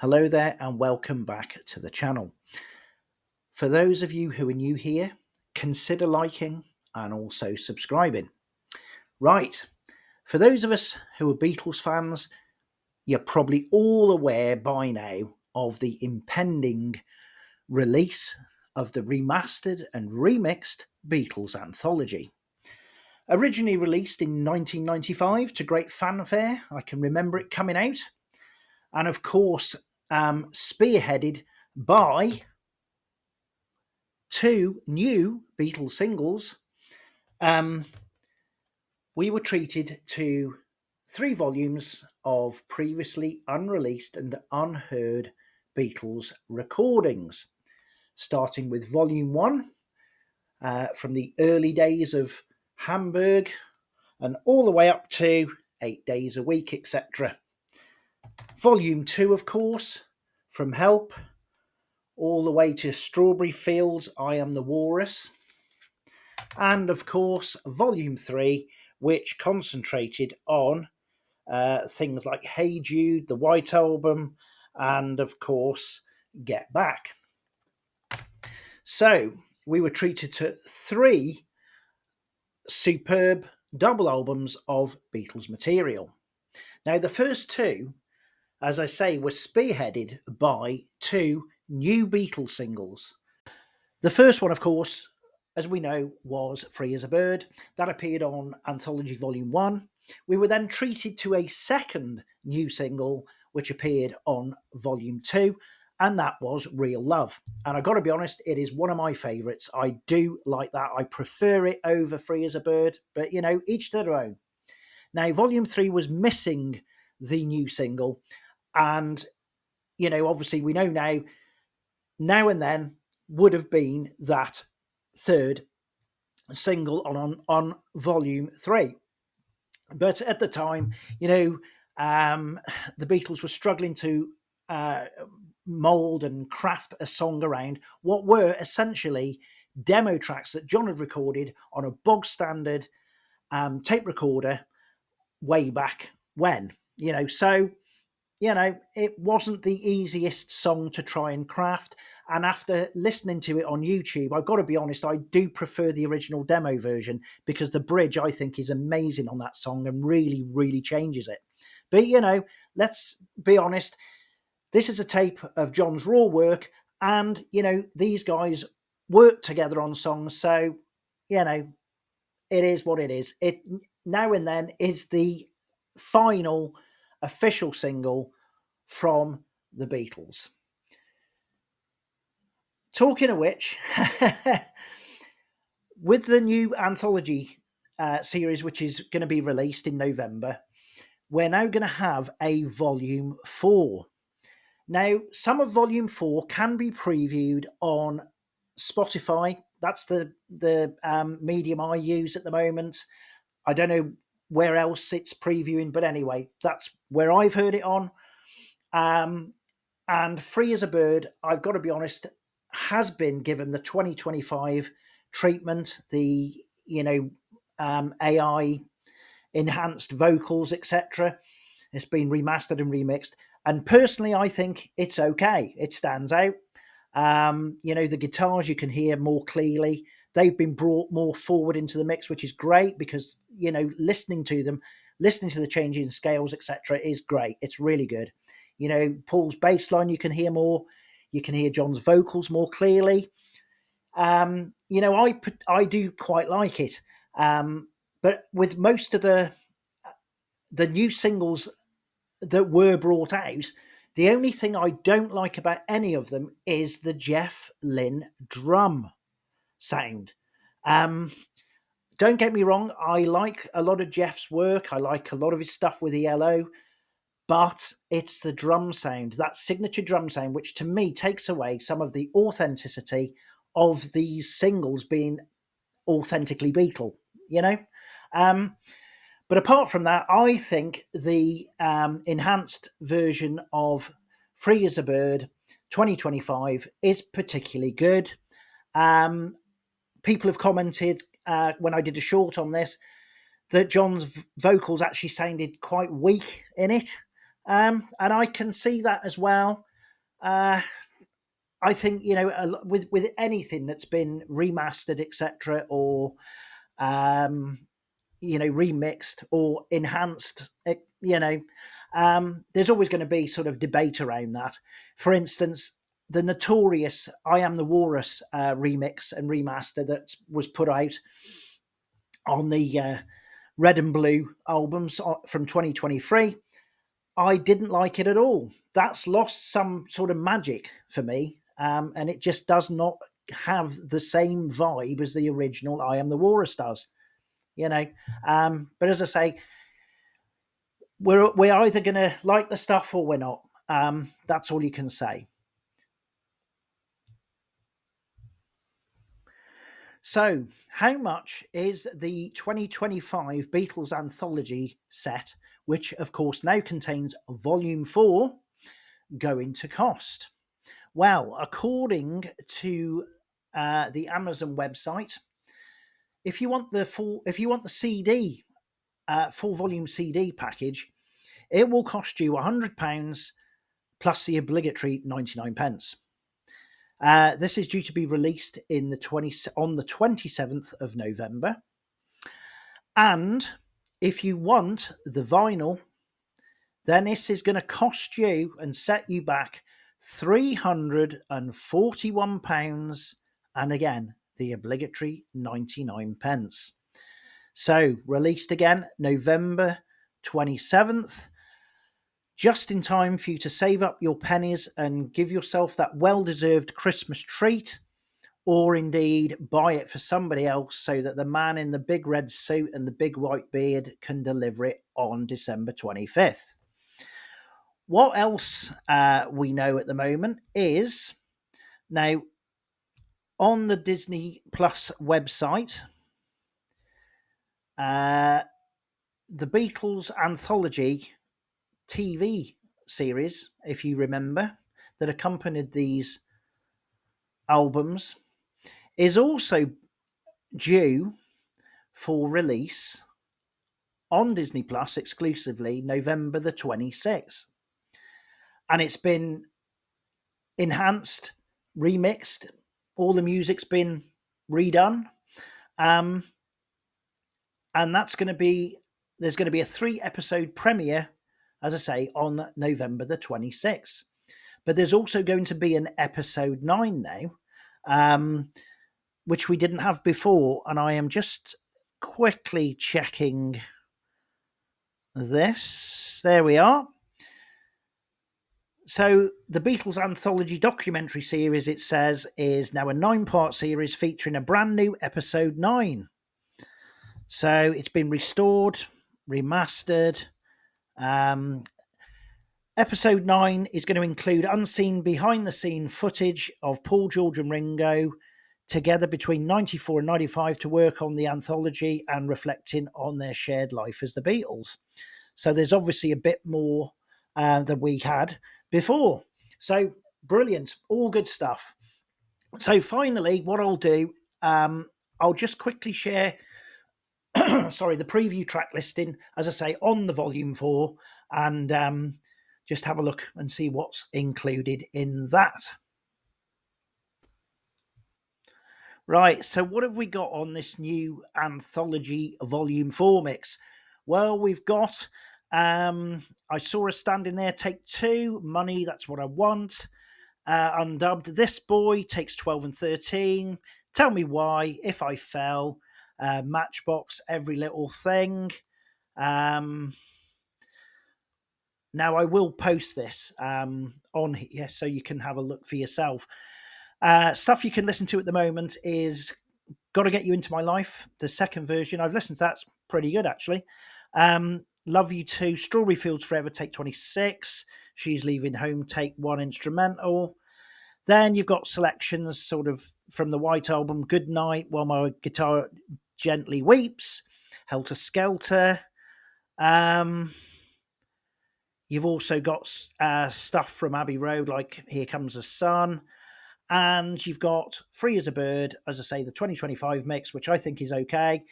Hello there and welcome back to the channel. For those of you who are new here, consider liking and also subscribing. Right, for those of us who are Beatles fans, you're probably all aware by now of the impending release of the remastered and remixed Beatles Anthology. Originally released in 1995 to great fanfare, I can remember it coming out, and of course, spearheaded by two new Beatles singles. Um, we were treated to 3 volumes of previously unreleased and unheard Beatles recordings, starting with Volume 1 from the early days of Hamburg and all the way up to 8 days a week, etc. Volume 2, of course, from Help all the way to Strawberry Fields, I Am the Walrus. And of course, Volume 3, which concentrated on things like Hey Jude, the White Album, and of course, Get Back. So we were treated to 3 superb double albums of Beatles material. Now, the first 2, as I say, were spearheaded by 2 new Beatles singles. The first one, of course, as we know, was Free as a Bird. That appeared on Anthology Volume 1. We were then treated to a second new single, which appeared on Volume 2, and that was Real Love. And I've got to be honest, it is one of my favourites. I do like that. I prefer it over Free as a Bird, but, each to their own. Now, Volume 3 was missing the new single, and, obviously we know now and then would have been that third single on Volume 3. But at the time, the Beatles were struggling to mould and craft a song around what were essentially demo tracks that John had recorded on a bog standard tape recorder way back when, so it wasn't the easiest song to try and craft. And after listening to it on YouTube, I've got to be honest, I do prefer the original demo version because the bridge, I think, is amazing on that song and really, really changes it. But, let's be honest, this is a tape of John's raw work, and, these guys work together on songs. So, it is what it is. It Now and Then is the final official single from the Beatles. Talking of which, with the new anthology series, which is going to be released in November, we're now going to have a Volume 4. Now, some of Volume 4 can be previewed on Spotify. That's the medium I use at the moment. I don't know where else it's previewing, but anyway, that's where I've heard it on. And Free as a Bird, I've got to be honest, has been given the 2025 treatment, the AI enhanced vocals, etc. It's been remastered and remixed, and personally, I think it's okay. It stands out. The guitars you can hear more clearly. They've been brought more forward into the mix, which is great because listening to the changing scales, etc., is great. It's really good. Paul's bass line you can hear more. You can hear John's vocals more clearly. I do quite like it. But with most of the new singles that were brought out, the only thing I don't like about any of them is the Jeff Lynne drum sound. Don't get me wrong, I like a lot of Jeff's work. I like a lot of his stuff with ELO. But it's the drum sound, that signature drum sound, which to me takes away some of the authenticity of these singles being authentically Beatle, But apart from that, I think the enhanced version of Free as a Bird 2025 is particularly good. People have commented when I did a short on this that John's vocals actually sounded quite weak in it. And I can see that as well. Uh, I think with anything that's been remastered, etc., or um, remixed or enhanced, there's always going to be sort of debate around that. For instance, the notorious "I Am the Walrus" remix and remaster that was put out on the Red and Blue albums from 2023. I didn't like it at all. That's lost some sort of magic for me, and it just does not have the same vibe as the original "I Am the Walrus" does. You know, but as I say, we're either going to like the stuff or we're not. That's all you can say. So, how much is the 2025 Beatles Anthology set, which of course now contains Volume 4, going to cost? Well, according to the Amazon website, if you want the CD, full volume CD package, it will cost you £100 plus the obligatory 99 pence. This is due to be released on the 27th of November. And if you want the vinyl, then this is going to cost you and set you back £341, and again, the obligatory 99 pence. So, released again November 27th, just in time for you to save up your pennies and give yourself that well deserved Christmas treat, or indeed buy it for somebody else so that the man in the big red suit and the big white beard can deliver it on December 25th. What else we know at the moment is now on the Disney Plus website, the Beatles Anthology TV series, if you remember, that accompanied these albums, is also due for release on Disney Plus exclusively November the 26th. And it's been enhanced, remixed, all the music's been redone. Um, and there's going to be a 3-episode premiere, as I say, on November the 26th. But there's also going to be an episode 9 now, which we didn't have before. And I am just quickly checking this. There we are. So the Beatles Anthology documentary series, it says, is now a 9-part series featuring a brand new episode 9. So it's been restored, remastered. Episode 9 is going to include unseen behind-the-scene footage of Paul, George and Ringo together between 94 and 95 to work on the anthology and reflecting on their shared life as the Beatles. So there's obviously a bit more than we had before. So brilliant, all good stuff. So finally, what I'll do, I'll just quickly share the preview track listing, as I say, on the volume 4, and just have a look and see what's included in that. Right, so what have we got on this new anthology volume 4 mix? Well, we've got I saw a standing there, Take Two, Money, That's What I Want, undubbed, This Boy, Takes 12 and 13, Tell Me Why, If I Fell, Matchbox, Every Little Thing. Now, I will post this on here so you can have a look for yourself. Stuff you can listen to at the moment is Gotta Get You Into My Life, the second version. I've listened to that. It's pretty good, actually. Love You Too, Strawberry Fields Forever, Take 26. She's Leaving Home, Take 1 instrumental. Then you've got selections sort of from the White Album, Good Night, While My Guitar Gently Weeps, Helter Skelter. You've also got stuff from Abbey Road, like Here Comes the Sun. And you've got Free as a Bird, as I say, the 2025 mix, which I think is okay.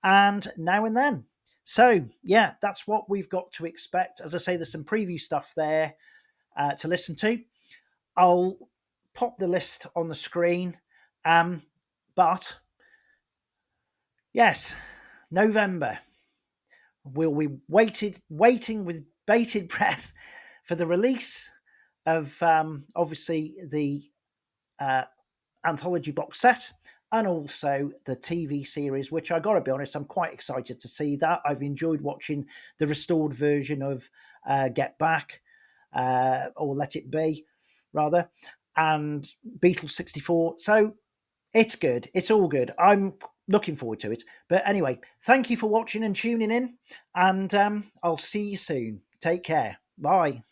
And Now and Then. So, yeah, that's what we've got to expect. As I say, there's some preview stuff there to listen to. I'll pop the list on the screen. But yes, November. We'll be waiting with bated breath for the release of obviously the uh, anthology box set and also the TV series, which I got to be honest, I'm quite excited to see that. I've enjoyed watching the restored version of Get Back, or Let It Be, rather, and Beatles 64. So it's good. It's all good. I'm looking forward to it. But anyway, thank you for watching and tuning in, and I'll see you soon. Take care. Bye.